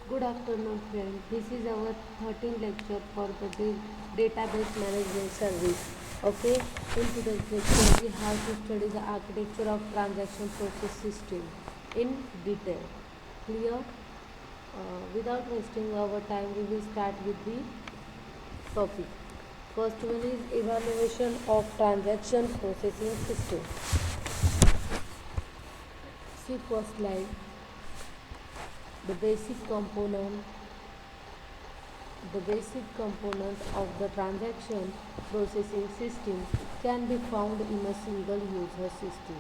Good afternoon, friends. This is our 13th lecture for the database management service. Okay, in today's lecture, we have to study the architecture of transaction process system in detail. Clear? Without wasting our time, we will start with the topic. First one is evaluation of transaction processing system. See first slide. The basic component of the transaction processing system can be found in a single user system.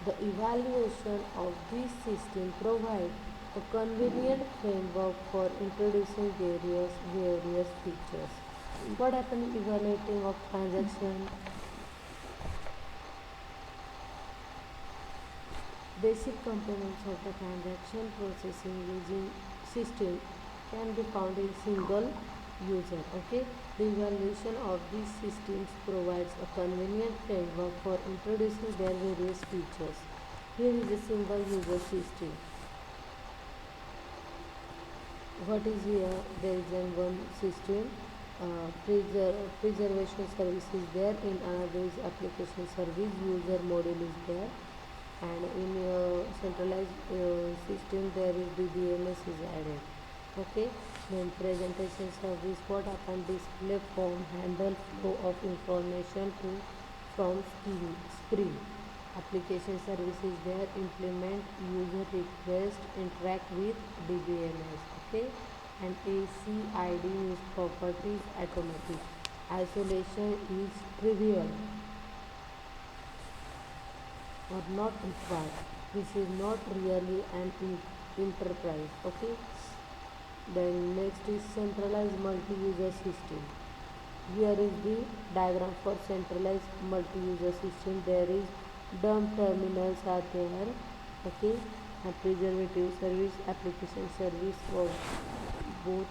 The evaluation of this system provides a convenient framework for introducing various features. What happens evaluating of transaction? Basic components of the transaction processing using system can be found in single user. Okay, the evaluation of these systems provides a convenient framework for introducing their various features. Here is a single user system. What is here? There is one system. Preservation service is there. In another is application service. User module is there. And in centralized system there is DBMS is added. Okay, then presentation service, what happen? Display form, handle flow of information to from screen. Application service is there, implement user request, interact with DBMS. Okay, and ACID is properties automatic. Isolation is trivial or not required. This is not really an enterprise. Okay, then next is centralized multi-user system. Here is the diagram for centralized multi-user system. There is dump terminals are there. Okay, and preservative service, application service for both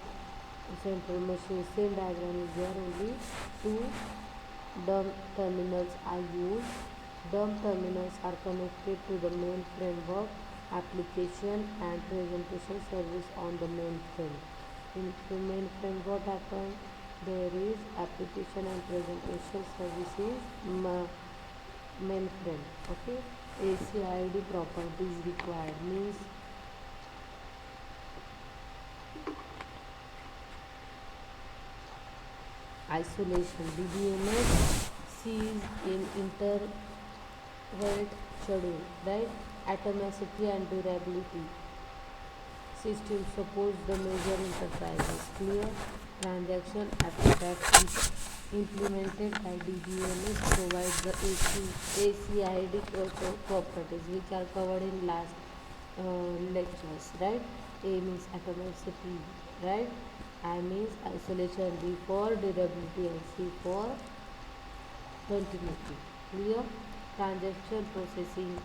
central machines. Same diagram is there, only two dump terminals are used. Dump terminals are connected to the main framework, application and presentation service on the mainframe. In the mainframe, what happens? There is application and presentation services mainframe. Okay, ACID properties required means isolation. DBMS sees in interval schedule, right? Atomicity and durability. System supports the major enterprises. Clear? Transaction abstract implemented by DBMS provides the ACID properties which are covered in last lectures, right? A means atomicity, right? I means isolation, D for durability, and C for continuity. Clear? Transaction processing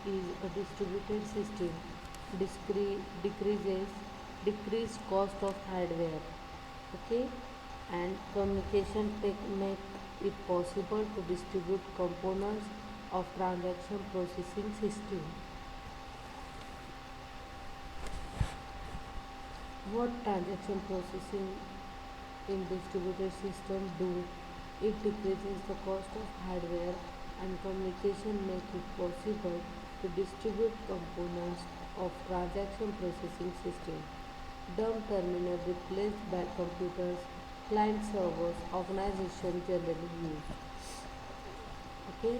is a distributed system. Decreased cost of hardware. Okay, and communication make it possible to distribute components of transaction processing system. What transaction processing in distributed system do? It decreases the cost of hardware and communication make it possible to distribute components of transaction processing system. Dump terminal replaced by computers, client servers, organization generally use. Okay.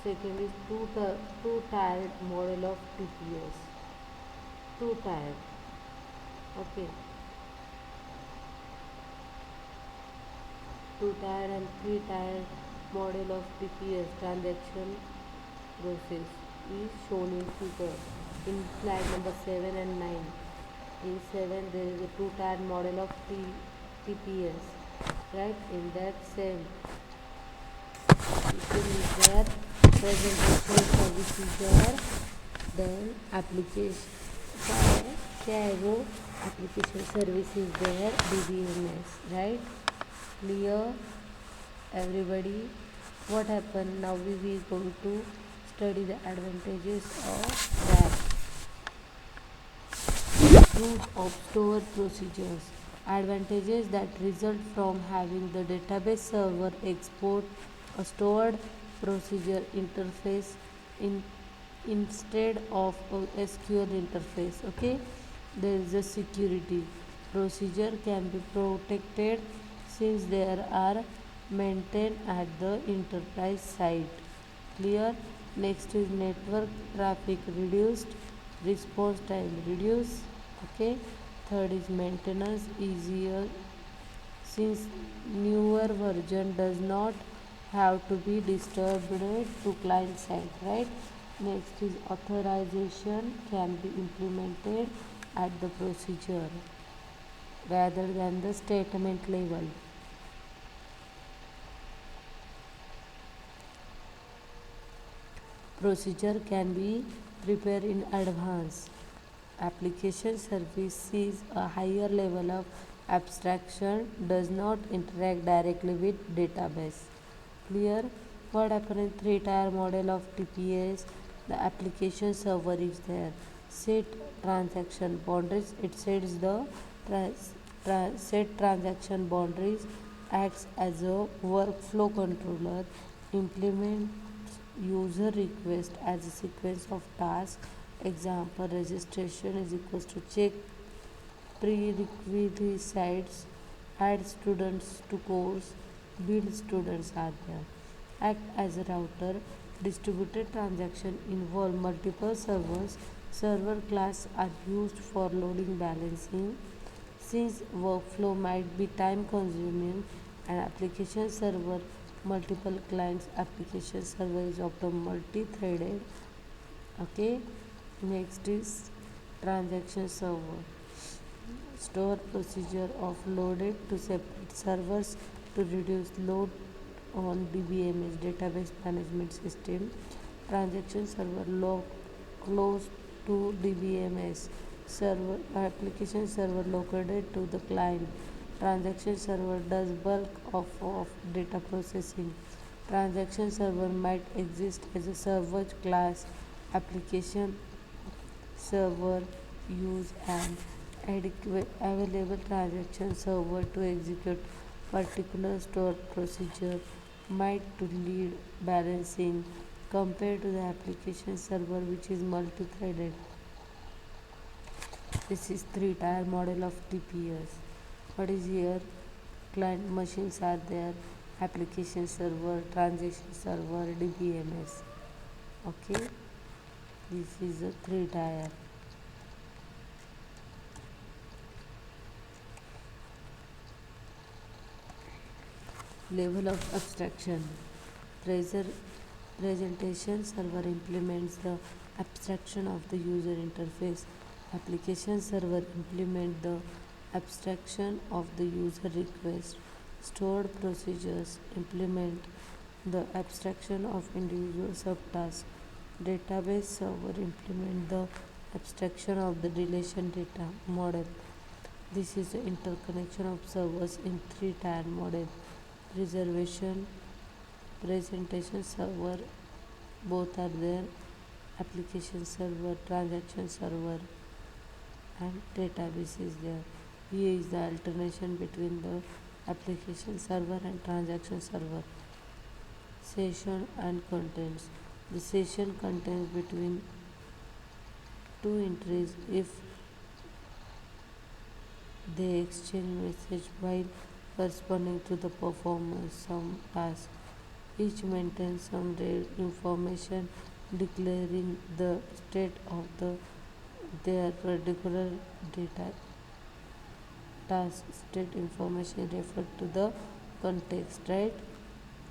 Second is two-tiered model of TPS. Two-tiered. Okay. Two-tiered and three-tiered model of TPS transaction process is shown in figure in slide number 7 and 9. In 7 there is a two-tiered model of TPS, right? In that same system is there, presentation service is there, then application application service is there, DBMS, right? Clear? Everybody, what happened? Now we will going to Study the advantages of that. Use of stored procedures. Advantages that result from having the database server export a stored procedure interface in, instead of a SQL interface. Okay, there is a security. Procedure can be protected since they are maintained at the enterprise site. Clear. Next is network traffic reduced, response time reduced. Okay. Third is maintenance easier since newer version does not have to be disturbed to client side, right? Next is authorization can be implemented at the procedure rather than the statement level. Procedure can be prepared in advance. Application service sees a higher level of abstraction, does not interact directly with database. Clear? What happens in three-tier model of TPS? The application server is there. Set transaction boundaries. It sets the set transaction boundaries, acts as a workflow controller, implements user request as a sequence of tasks. Example, registration is equals to check prerequisites, add students to course, build students are there. Act as a router. Distributed transaction involve multiple servers. Server class are used for loading balancing. Since workflow might be time consuming, an application server multiple clients application server is often multi-threaded. Okay. Next is transaction server. Store procedure offloaded to separate servers to reduce load on DBMS database management system. Transaction server close to DBMS server application server located to the client. Transaction server does bulk of data processing. Transaction server might exist as a server class. Application server use an adequate available transaction server to execute particular stored procedure might to lead balancing compared to the application server which is multi-threaded. This is three-tier model of TPS. What is here? Client machines are there, application server, transaction server, DBMS. Okay, this is a three-tier. Level of abstraction. Presentation server implements the abstraction of the user interface. Application server implement the abstraction of the user request. Stored procedures implement the abstraction of individual subtasks. Database server implement the abstraction of the relation data model. This is the interconnection of servers in three-tier model. Reservation, presentation server, both are there. Application server, transaction server, and database is there. Here is the alternation between the application server and transaction server. Session and contents. The session contains between two entries if they exchange message while corresponding to the performance some task. Each maintains some information declaring the state of their particular data task. State information referred to the context, right?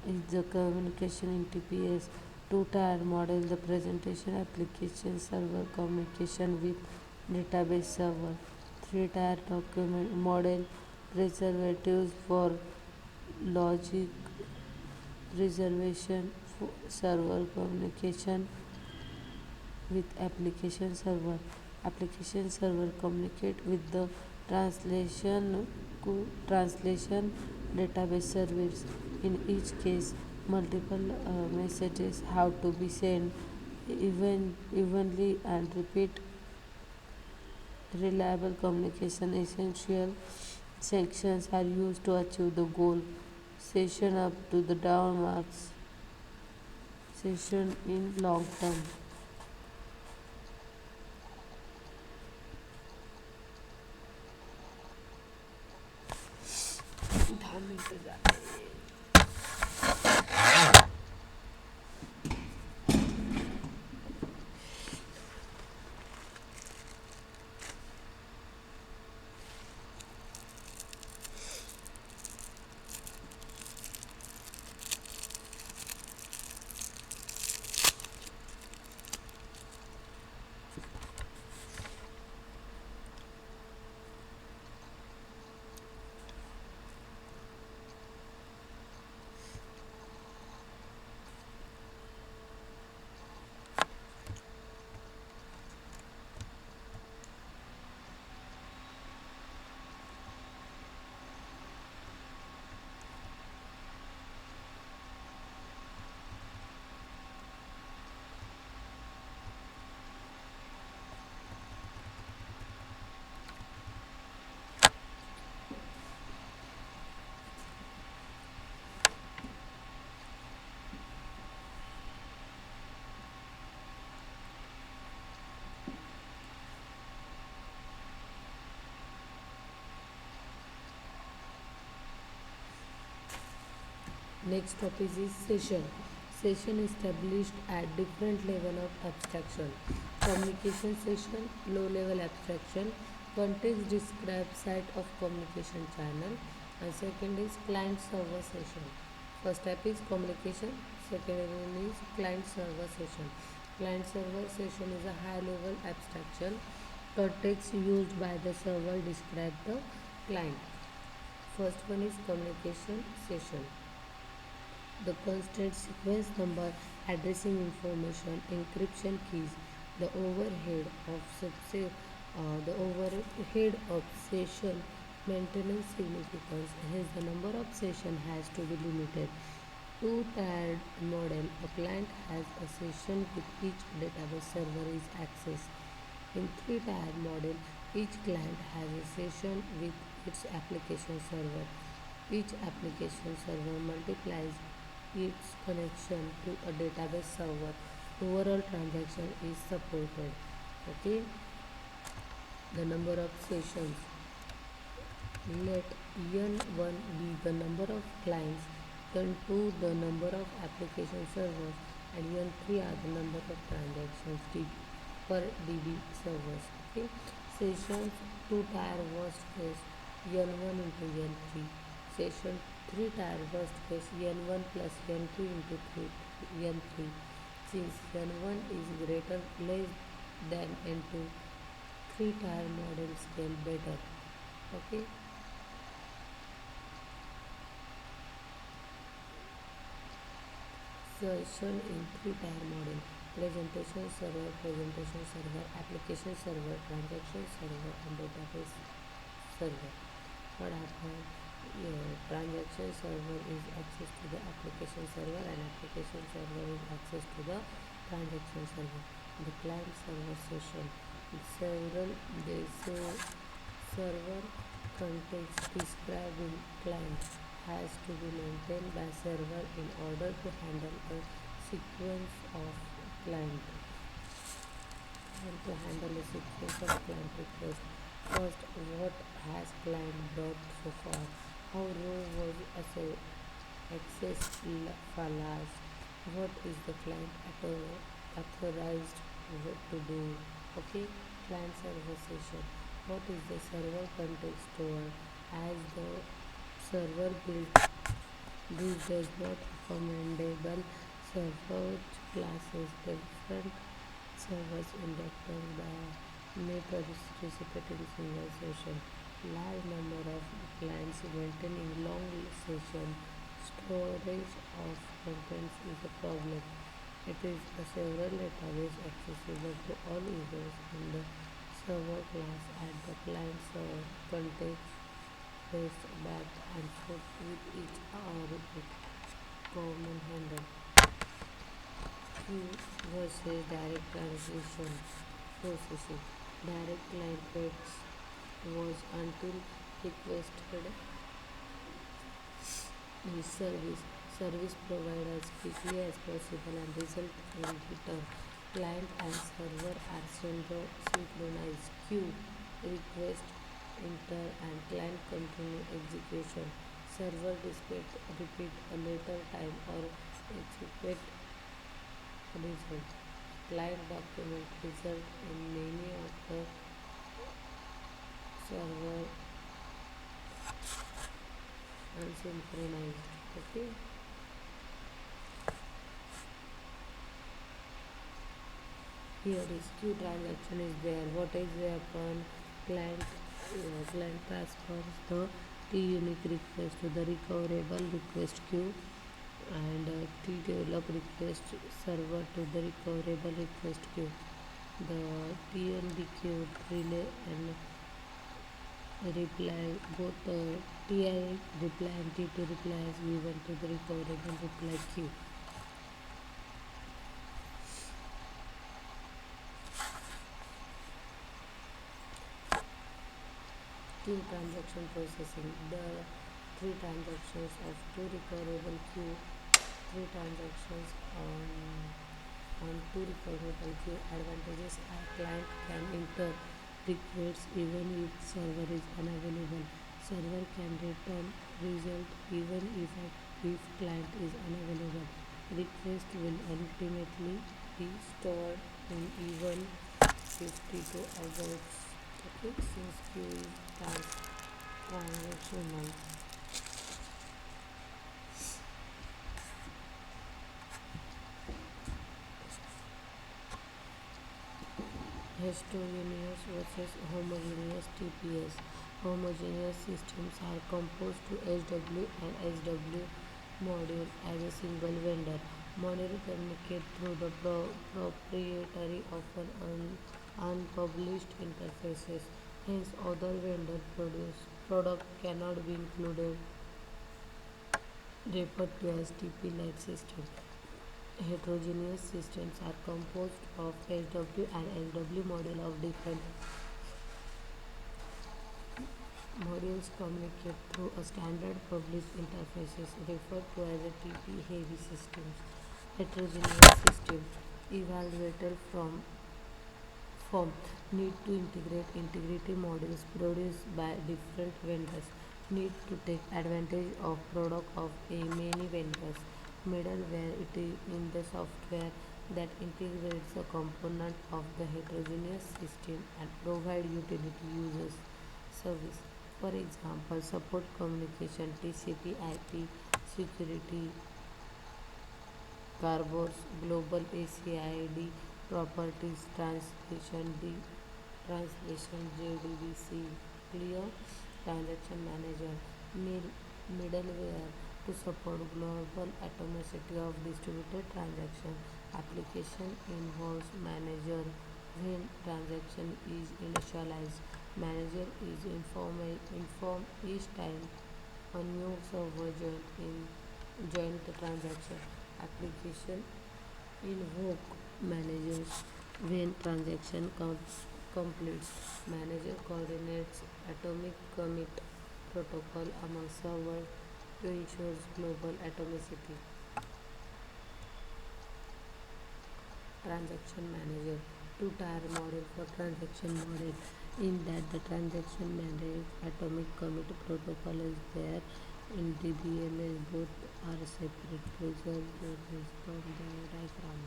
Is the communication in TPS two-tier model. The presentation application server communication with database server. Three-tier document model preservatives for logic reservation server communication with application server. Application server communicate with the translation database service. In each case, multiple messages have to be sent evenly and repeat reliable communication. Essential sections are used to achieve the goal. Session up to the down marks. Session in long term. 10 मिनटं झाले. Next topic is session. Session established at different level of abstraction. Communication session, low level abstraction. Context describes set of communication channel. And second is client server session. First type is communication. Second one is client server session. Client server session is a high level abstraction. Context used by the server describe the client. First one is communication session. The constant sequence number addressing information, encryption keys, the overhead of session maintenance significance. Hence, the number of session has to be limited. Two-tiered model: a client has a session with each database server is accessed. In three-tiered model, each client has a session with its application server. Each application server multiplies its connection to a database server. Overall transaction is supported. Okay. The number of sessions. Let N1 be the number of clients, N2 the number of application servers, and N3 are the number of transactions per DB servers. Okay. Sessions 2 tier worst case N1 into N3. Session 3 tier worst case N1 plus N2 into 3 N3. Since N1 is greater less than N2, 3 tier model scale better. Okay. Session in 3 tier model: presentation server, application server, transaction server, and database server. What happened? Transaction server is access to the application server, and application server is access to the transaction server. The client server session. Several they say server context describing client has to be maintained by server in order to handle a sequence of client and to handle a sequence of client requests. First, what has client brought so far? How row was accessed for last? What is the client authorized to do? Okay, client server session. What is the server context store? As the server built this does not recommendable server classes. Different servers inductors by methods reciprocating single session. Large number of clients maintaining long session. Storage of contents is a problem. It is a several database accessible to all users in the server class at the client server context based back and forth with each hour with common handle. process direct transition processing. Direct client waits was until requested is service provided as quickly as possible and result in return. Client and server are synchronized. Queue request enter and client continue execution. Server repeat a later time or execute result. Client document result in many of the server unsynchronized. Okay. Here is queue transaction is there. What is the upon client transfers the T unique request to the recoverable request queue and T develop request server to the recoverable request queue. The TND queue relay and reply both TI reply and T2 reply is given to the recoverable reply queue. Queue transaction processing. The three transactions of two recoverable queue, three transactions on two recoverable queue. Advantages are client can enter requests even if server is unavailable. Server can return result even if client is unavailable. Request will ultimately be stored in even 52 hours. Okay, since queue is transactional. Heterogeneous versus homogeneous TPS. Homogeneous systems are composed to HW and SW module as a single vendor. Module communicate through the proprietary, often unpublished interfaces. Hence, other vendor product cannot be included, referred to as TP-like system. Heterogeneous systems are composed of HW and SW module of different modules communicate through a standard published interfaces referred to as a TP-heavy systems. Heterogeneous system evaluated from need to integrate integrity modules produced by different vendors, need to take advantage of product of a many vendors. Middleware it is in the software that integrates a component of the heterogeneous system and provide utility users service. For example, support communication, TCP, IP, security, Carbos, Global ACID, Properties, Translation, JDBC, Clear, Transaction Manager, Middleware to support global atomicity of distributed transaction. Application involves manager when transaction is initialized. Manager is informed each time a new server join the transaction. Application invoke managers when transaction completes. Manager coordinates atomic commit protocol among servers to ensure global atomicity. Transaction manager, two-tier model for transaction model, in that the transaction manage atomic commit protocol is there. In DBMS both are separate. Result from the diagram.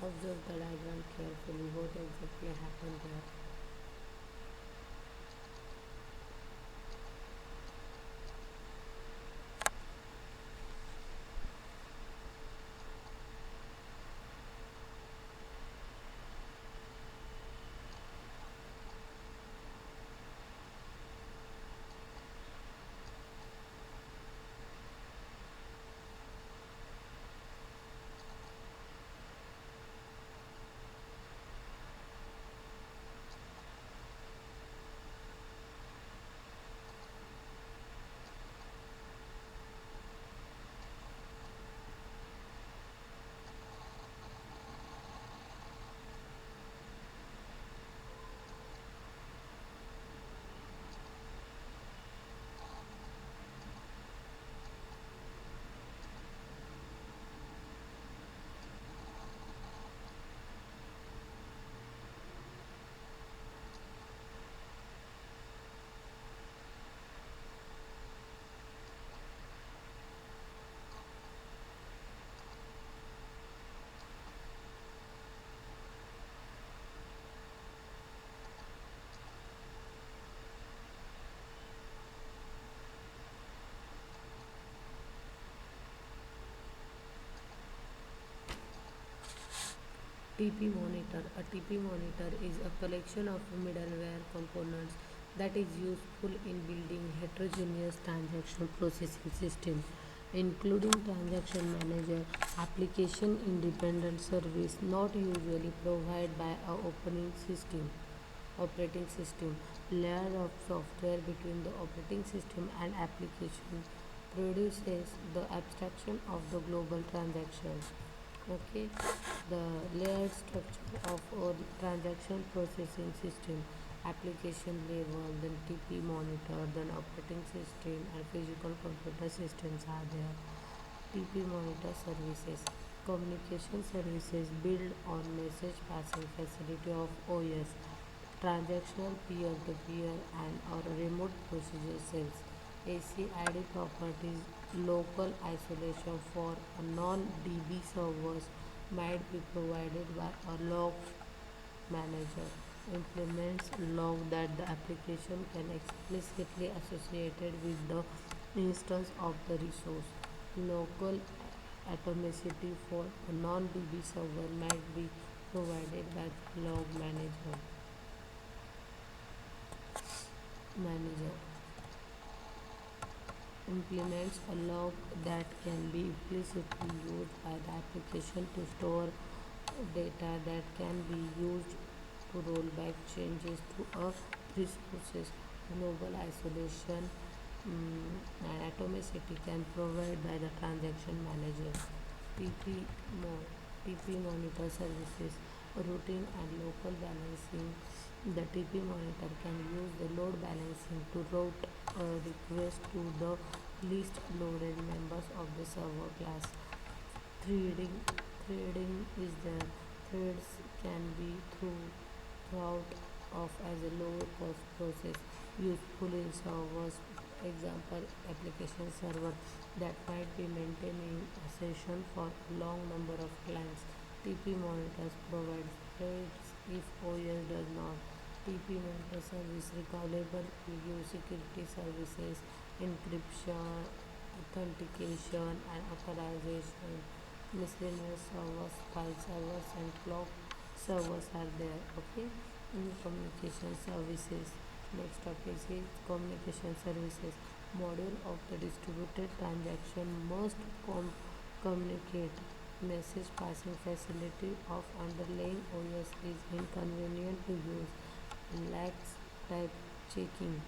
Observe the diagram carefully. What exactly happened there? TP monitor. A TP monitor is a collection of middleware components that is useful in building heterogeneous transaction processing system, including transaction manager, application independent service not usually provided by a operating system, layer of software between the operating system and application produces the abstraction of the global transaction. Okay, the layered structure of a transaction processing system, application level, then TP monitor, then operating system and physical computer systems are there. TP monitor services, communication services build on message passing facility of OS, transactional peer-to-peer and or remote procedure cells. ACID properties, local isolation for a non-DB servers might be provided by a log manager. Implements log that the application can explicitly associated with the instance of the resource. Local atomicity for a non-DB server might be provided by the log manager implements a log that can be implicitly used by the application to store data that can be used to roll back changes to a resources. Global isolation and atomicity can provide by the transaction manager. TP, TP monitor services, routing and local balancing. The TP monitor can use the load balancing to route a request to the least loaded members of the server class. Threading is the threads can be throughout of as a lower cost process useful in servers, example application server that might be maintaining a session for a long number of clients. TP monitors provide threads if OS does not. TP monitor service recoverable give security services, encryption, authentication and authorization. Miscellaneous servers, file servers and clock servers are there. Okay, in communication services. Next topic is communication services. Module of the distributed transaction must communicate. Message passing facility of underlying OS is inconvenient to use and lacks type checking.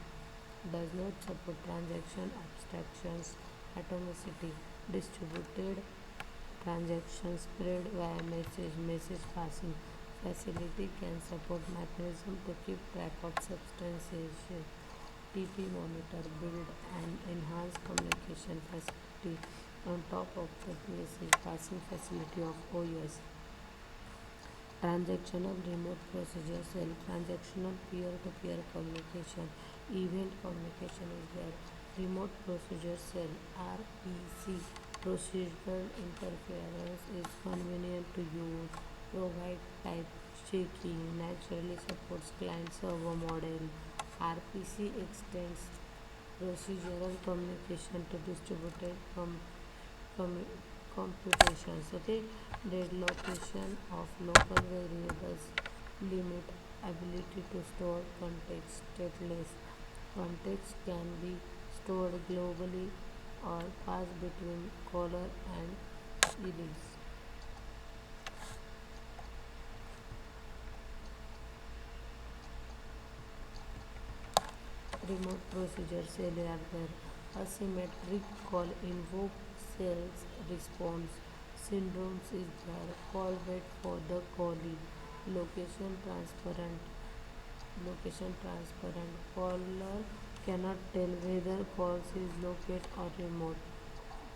Does not support transaction abstractions. Atomicity. Distributed transactions spread via message passing facility can support mechanism to keep track of substantiation. TP monitor build and enhance communication facility on top of the message passing facility of OS. Transactional remote procedure cell, transactional peer-to-peer communication, event communication is there. Remote procedure cell (RPC) procedural interference is convenient to use, provide type checking, naturally supports client-server model. RPC extends procedural communication to distributed com- computations. Okay, deadlocation of local variables limit ability to store context stateless. Context can be stored globally or passed between caller and edits. Remote procedure cell are there. Asymmetric call invoke cells response syndromes is there. Call wait for the callee. Location transparent. Location transparent. Caller cannot tell whether calls is located or remote.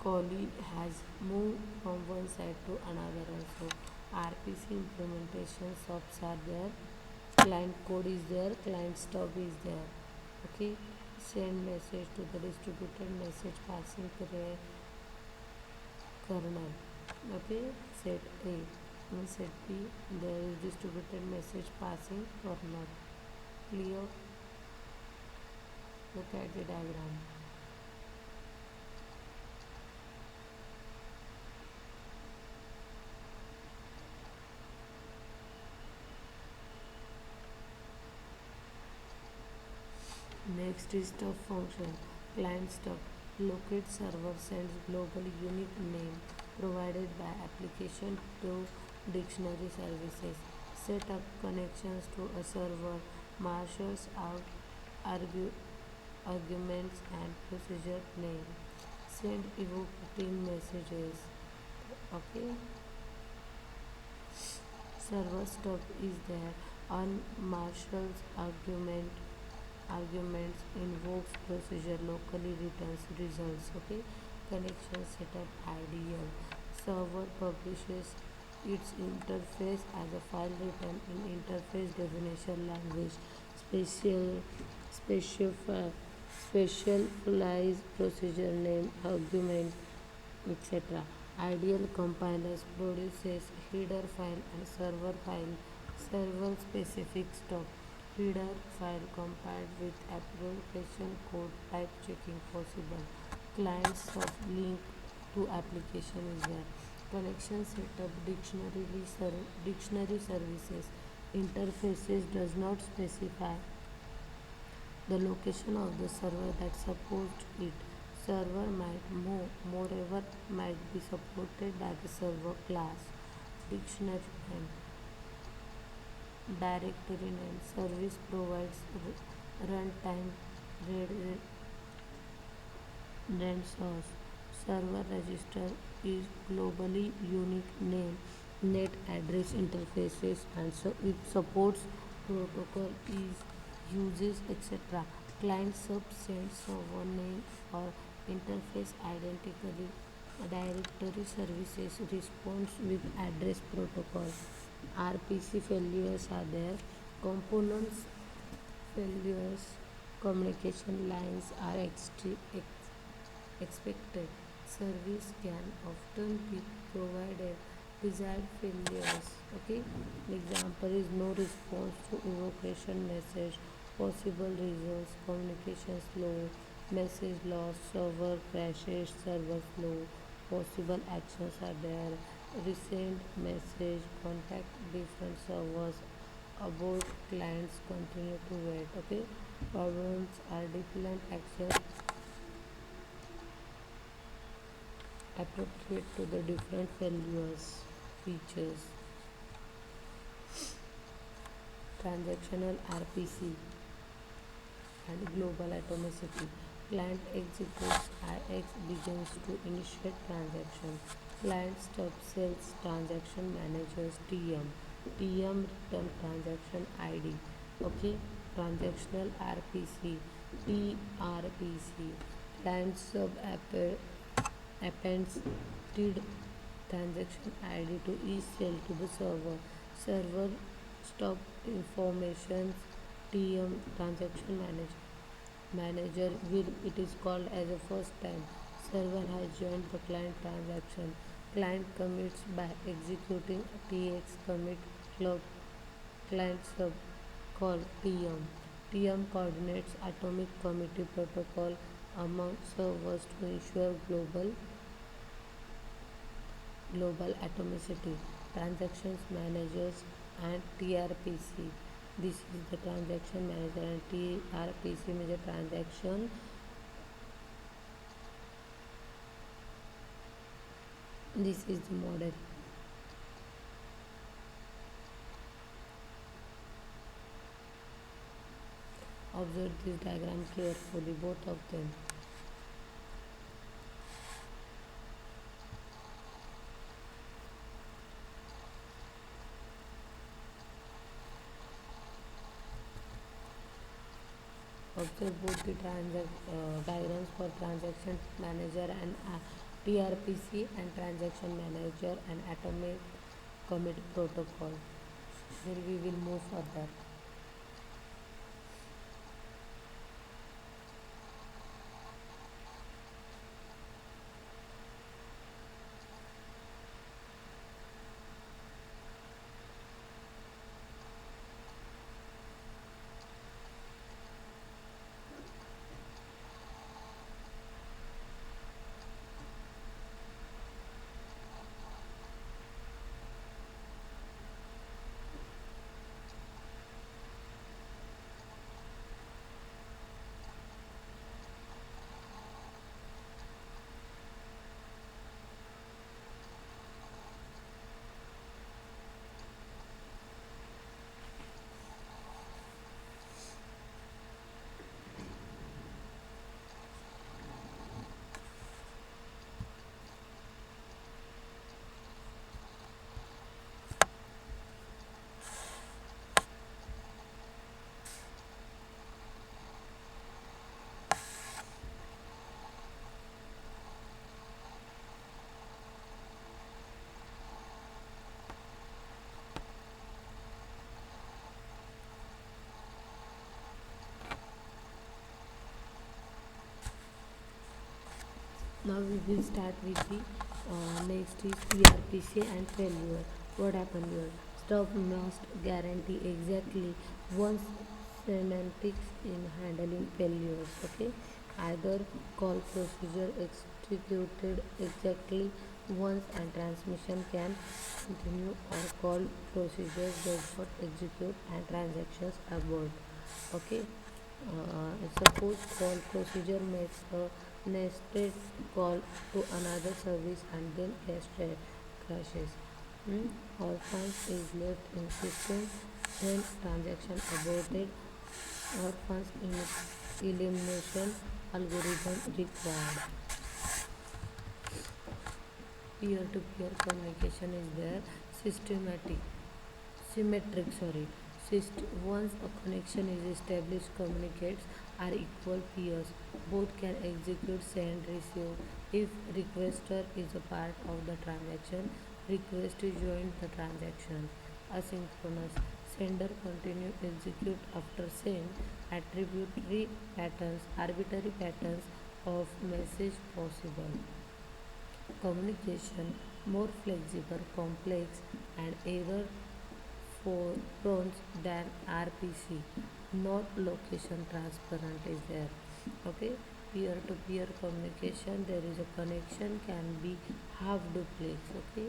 Callee has moved from one side to another also. RPC implementation stops are there. Client code is there. Client stub is there. Okay, send message to the distributed message passing kernel. Okay, set A and set B, there is distributed message passing kernel. Clear? Look at the diagram. Next is stub function. Client stub. Locate server sends global unique name provided by application to dictionary services. Set up connections to a server. Marshals out argue, arguments and procedure name. Send evocating messages. Okay. Server stub is there. On Marshall's arguments invokes procedure locally returns results. Okay. Connection setup ideal. Server publishes its interface as a file written in interface definition language. Special specify specialized procedure name argument etc. Ideal compilers produces header file and server specific stop. Header file compiled with application code type checking possible. Client sub link to application is there. Connection setup dictionary services. Interfaces does not specify the location of the server that supports it. Server moreover might be supported by the server class. Dictionary name, directory name. Service provides runtime read source. Server register is globally unique name. Net address interfaces and so it supports protocol is uses etc. Client sub sends server name or interface identically. Directory services responds with address protocol. RPC failures are there. Components failures. Communication lines are expected. Service can often be provided desired failures. Okay. Example is no response to invocation message, possible results, communication slow, message lost, server crashes, server flow, possible actions are there, recent message, contact different servers, about clients continue to wait. Okay. Problems are different actions appropriate to the different failures features. Transactional RPC and global atomicity. Client executes IX begins to initiate transaction. Client stub sells transaction managers TM. TM return transaction ID. Okay. Transactional RPC. TRPC. Client sub appends TID transaction ID to each cell to the server. Server stop information TM transaction manager will it is called as a first time. Server has joined the client transaction. Client commits by executing TX commit club client sub call TM. TM coordinates atomic committee protocol among servers to ensure global atomicity. Transactions managers and TRPC. This is the transaction manager and TRPC means transaction. This is the model. Observe this diagram carefully, both of them. Observe both the diagrams for transaction manager and TRPC and transaction manager and atomic commit protocol. Then we will move further. Now we will start with the next is PRPC and failure. What happened here? Stuff must guarantee exactly one semantics in handling failures. Okay, either call procedure executed exactly once and transmission can continue, or call procedure does not execute and transactions abort. Okay, suppose call procedure makes a nested call to another service and then crashes. Hmm? Or funds is left in system, then transaction aborted, or funds elimination algorithm required. Peer-to-peer communication is there. Systematic Symmetric, sorry. Once a connection is established, communicates are equal peers. Both can execute, send, receive. If requester is a part of the transaction, request to join the transaction. Asynchronous. Sender continue execute after send. Arbitrary patterns of message possible. Communication more flexible, complex, and error for prone than RPC. Not location transparent is there. Okay, peer to peer communication, there is a connection can be half duplex. Okay,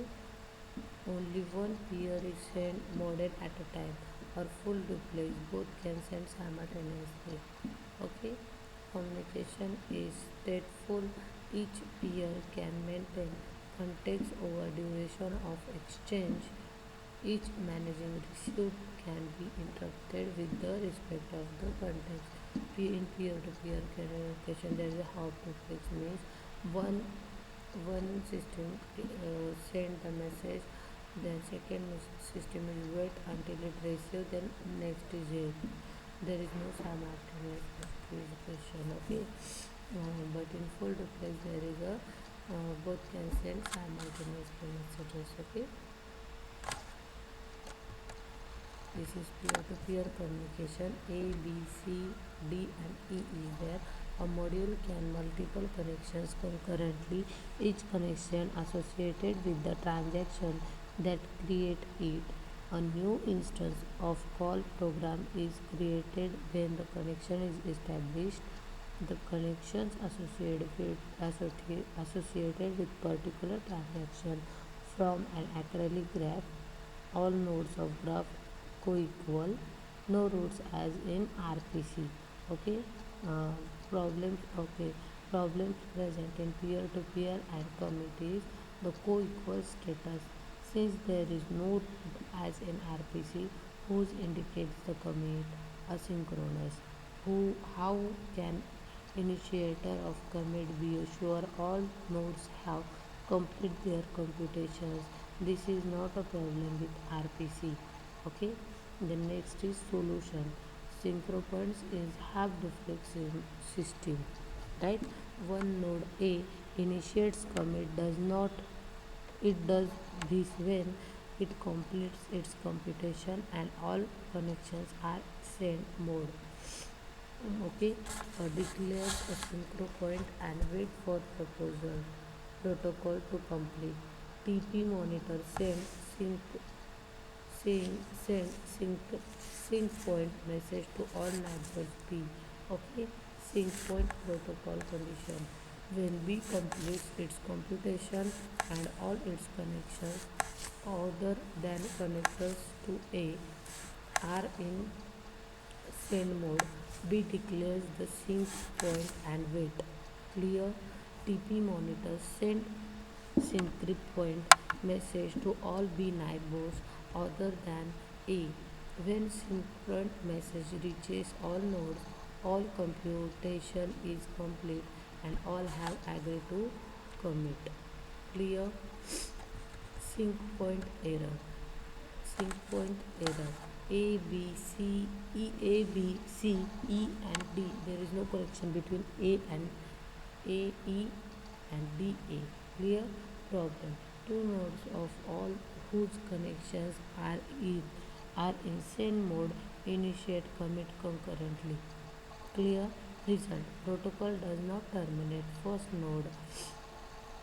only one peer is sent modem at a time, or full duplex, both can send simultaneously. Okay, communication is stateful, each peer can maintain context over duration of exchange. Each managing receipt can be interrupted with the respect of the context. In peer-to-peer communication, there is a how to fix means one one system send the message, then second system will wait until it receives, then next is it. There is no simultaneous execution. Okay, but in full duplex there is a both can send simultaneous messages. Okay. This is peer-to-peer communication. A, B, C, D and E is there. A module can multiple connections concurrently, each connection associated with the transaction that create it. A new instance of call program is created when the connection is established. The connections associated with particular transaction from an acrylic graph. All nodes of graph co-equal, no roots as in RPC. Okay, uh, problems. Okay, problems present in peer-to-peer and committees. The co-equal status, since there is no root as in RPC, whose indicates the commit. Asynchronous, who how can initiator of commit be sure all nodes have complete their computations. This is not a problem with RPC. Okay, the next is solution. Synchropoints is half duplex system, right? One node A initiates commit, does not it does this when it completes its computation and all connections are send mode. Okay, declares a synchro point and wait for proposal protocol to complete. TP monitor sync point message to all neighbors B. Okay, sync point protocol condition. When B completes its computation and all its connections other than connectors to A are in send mode, B declares the sync point and wait. Clear. TP monitor send sync point message to all B neighbors other than A. When sync message reaches all nodes, all computation is complete and all have agreed to commit. Clear. Sync point error. Sync point error. A, B, C, E, A, B, C, E and D. There is no connection between A and A, E and D, A. Clear. Problem. Two nodes of all whose connections are in send mode initiate commit concurrently. Clear. Result. Protocol does not terminate first node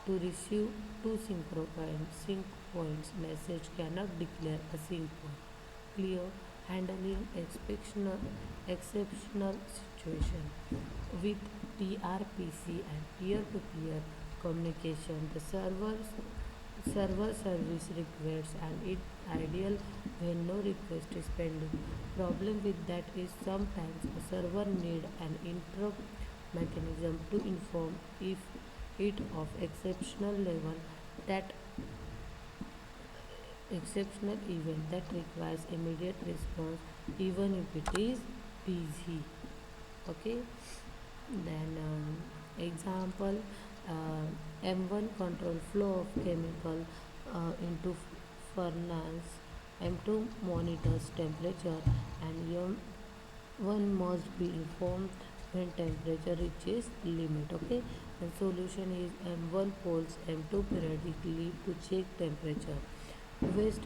To receive two sync points, message cannot declare a sync point. Clear handling exceptional situation. With TRPC and peer-to-peer communication, the server service requests and it ideal when no request is pending. Problem with that is sometimes a server need an interrupt mechanism to inform if it of that exceptional event that requires immediate response even if it is busy. Okay, then example, M1 control flow of chemical into furnace, M2 monitors temperature, and one must be informed when temperature reaches limit. Okay, and solution is M1 polls M2 periodically to check temperature. Wast,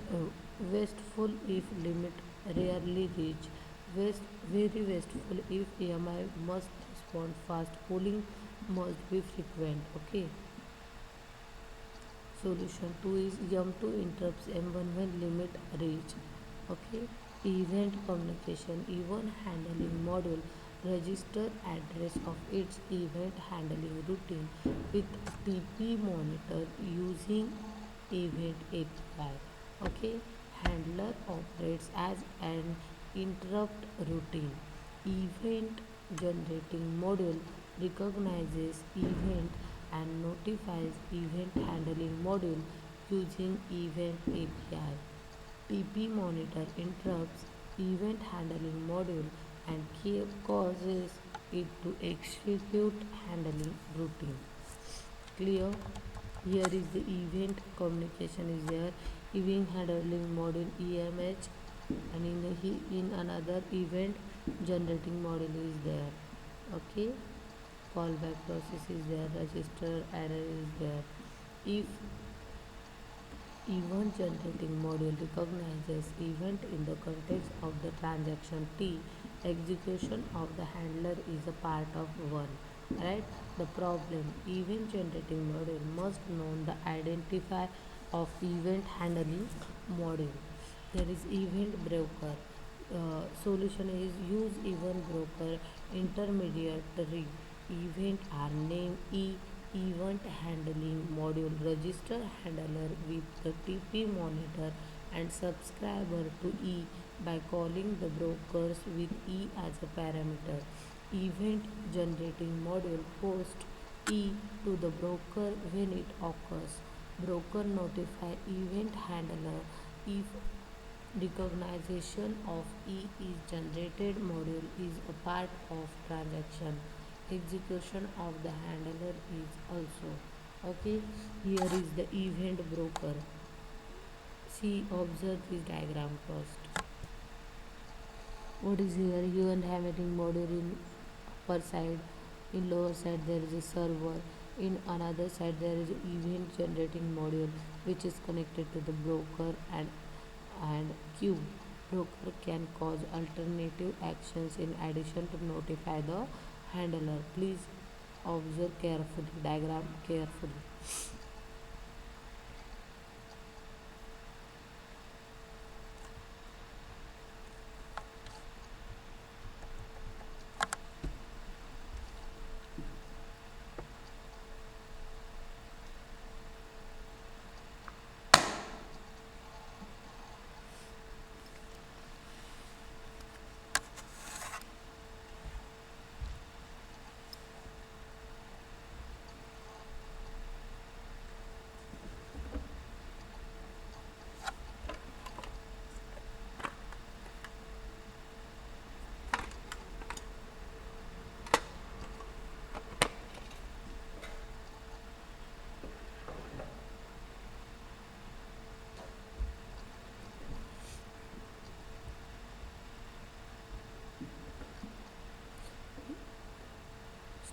wasteful if limit rarely reach. Very wasteful if EMI must respond fast. Polling must be frequent. Okay. Solution 2 is M2 interrupts M1 when limit reach. Okay. Event communication. Event handling module register address of its event handling routine with TP monitor using event API. Okay. Handler operates as an interrupt routine. Event generating module recognizes event and notifies event handling module using event API. TP monitor interrupts event handling module and causes it to execute handling routine. Clear? Here is the event communication is there. Event handling module EMH, and in another event generating module is there. Okay, callback process is there, register error is there. If event generating module recognizes event in the context of the transaction T, execution of the handler is a part of one. Right? The problem, event generating module must know the identify of event handling module. There is event broker. Solution is use event broker intermediary event are named event handling module register handler with the TP monitor and subscriber to E by calling the brokers with E as a parameter. Event generating module post E to the broker when it occurs. Broker notify event handler if recognition of E is generated module is a part of transaction. Execution of the handler is also. Okay, here is the event broker. See, observe this diagram first. What is here? Event handling module in upper side, in lower side there is a server, in another side there is event generating module which is connected to the broker and queue. Broker can cause alternative actions in addition to notify the handler. Please observe carefully, diagram carefully.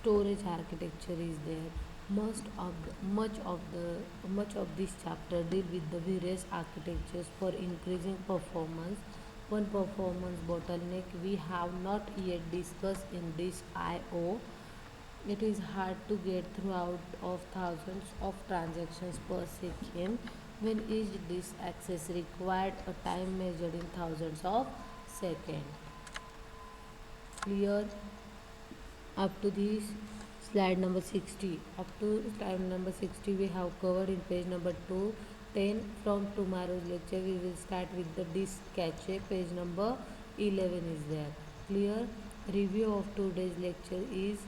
Storage architecture is there. Much of this chapter deal with the various architectures for increasing performance. One performance bottleneck we have not yet discussed in this IO It is hard to get throughout of thousands of transactions per second when each disk access required a time measured in thousands of seconds. Clear up to this slide number 60. Up to slide number 60 we have covered in page number 210. From tomorrow's lecture we will start with the disk cache. Page number 11 is there. Clear. Review of today's lecture is,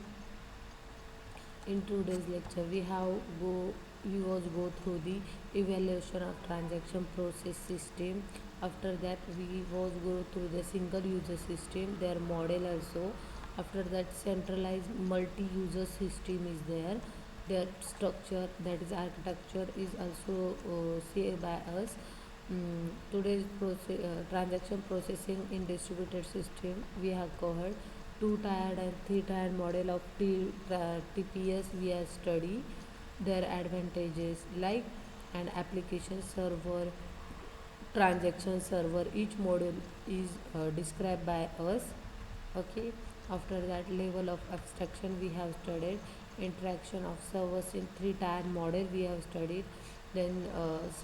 in today's lecture we was go through the evaluation of transaction process system. After that we was go through the single user system, their model also. After that centralized multi user system is there, their structure, that is architecture, is also said by us. Today's transaction processing in distributed system we have covered. Two-tiered and three-tiered model of TPS we have studied their advantages, like an application server, transaction server. Each model is described by us. Okay. After that level of abstraction we have studied. Interaction of servers in three-tier model we have studied. Then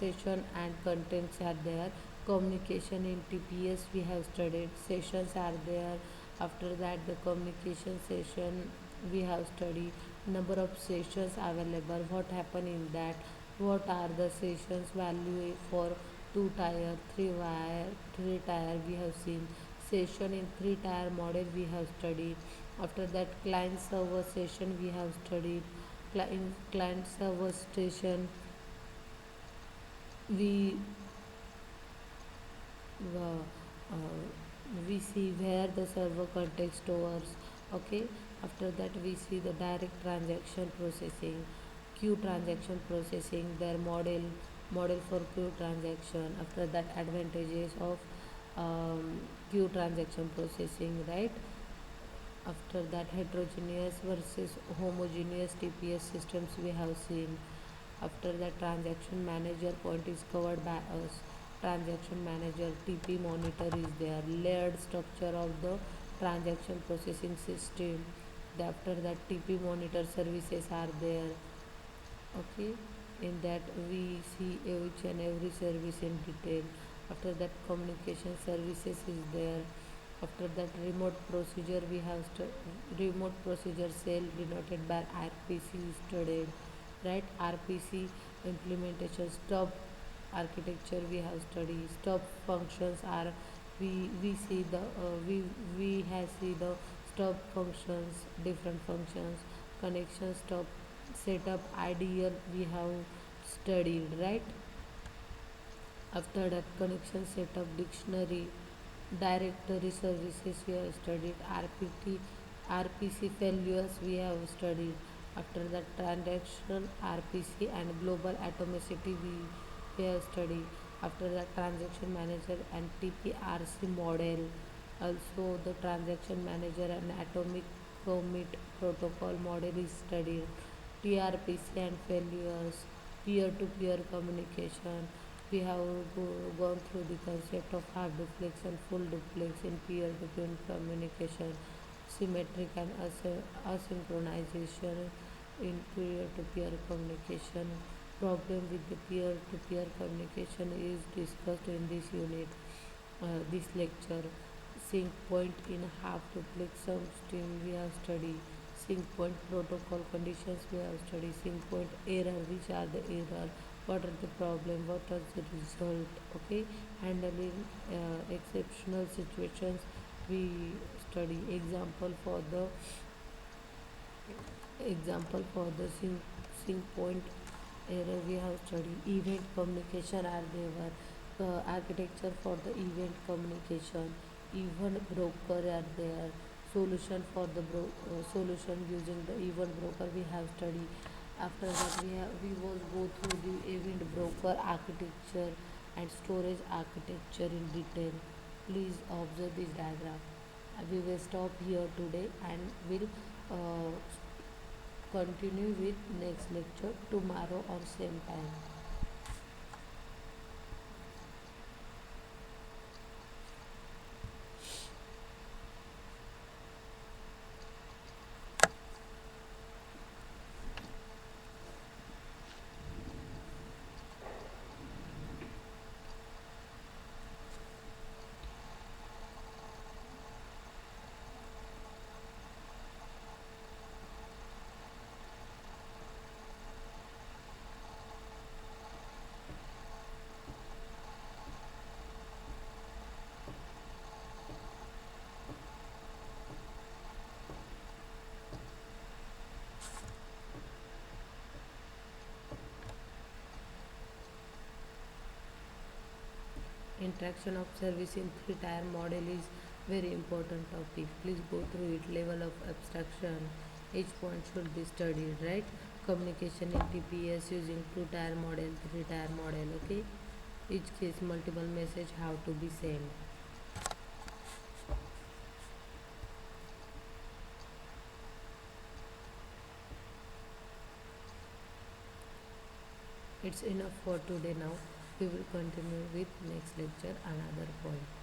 session and contents are there. Communication in TPS we have studied. Sessions are there. After that the communication session we have studied. Number of sessions available, what happen in that, what are the sessions value for two tier, three tier we have seen. Session in three tier model we have studied. After that client server session we have studied. Client server station we uh, we see where the server context stores. Okay. After that we see the direct transaction processing, queue transaction processing, their model for queue transaction. After that advantages of queue transaction processing, right? After that heterogeneous versus homogeneous TPS systems we have seen. After that transaction manager point is covered by us. Transaction manager, TP monitor is there. Layered structure of the transaction processing system. After that TP monitor services are there. Okay. In that we see each and every service in detail. After that communication services is there. After that remote procedure we have remote procedure cell denoted by RPC studied, right? RPC implementation stub architecture we have studied. Stub functions are, we see the we have see the stub functions, different functions. Connection stub setup ideal we have studied, right? After that connection setup dictionary, directory services we have studied. RPC failures we have studied. After that transactional RPC and global atomicity we have studied. After that transaction manager and TPRC model, also the transaction manager and atomic commit protocol model is studied. TRPC and failures, peer-to-peer communication. We have gone through the concept of half duplex and full duplex in peer-to-peer communication, symmetric and asynchronization in peer-to-peer communication. Problem with the peer-to-peer communication is discussed in this unit, this lecture. Sync point in half duplex system we have studied. Sync point protocol conditions we have studied. Sync point error, which are the error, what are the problem, what are the result. Okay. Handling exceptional situations we study. Example for the sync point error we have studied. Event communication are there. Architecture for the event communication. Event broker are there. Solution for the solution using the event broker we have studied. After that we will go through the event broker architecture and storage architecture in detail. Please observe this diagram. We will stop here today and will uh, continue with next lecture tomorrow on same time. abstraction of service in three-tier model is very important topic. Please go through it. Level of abstraction. Each point should be studied, right? Communication in TPS using two-tier model, three-tier model. Okay. Each case multiple message have to be sent. It's enough for today now. We will continue with next lecture another point.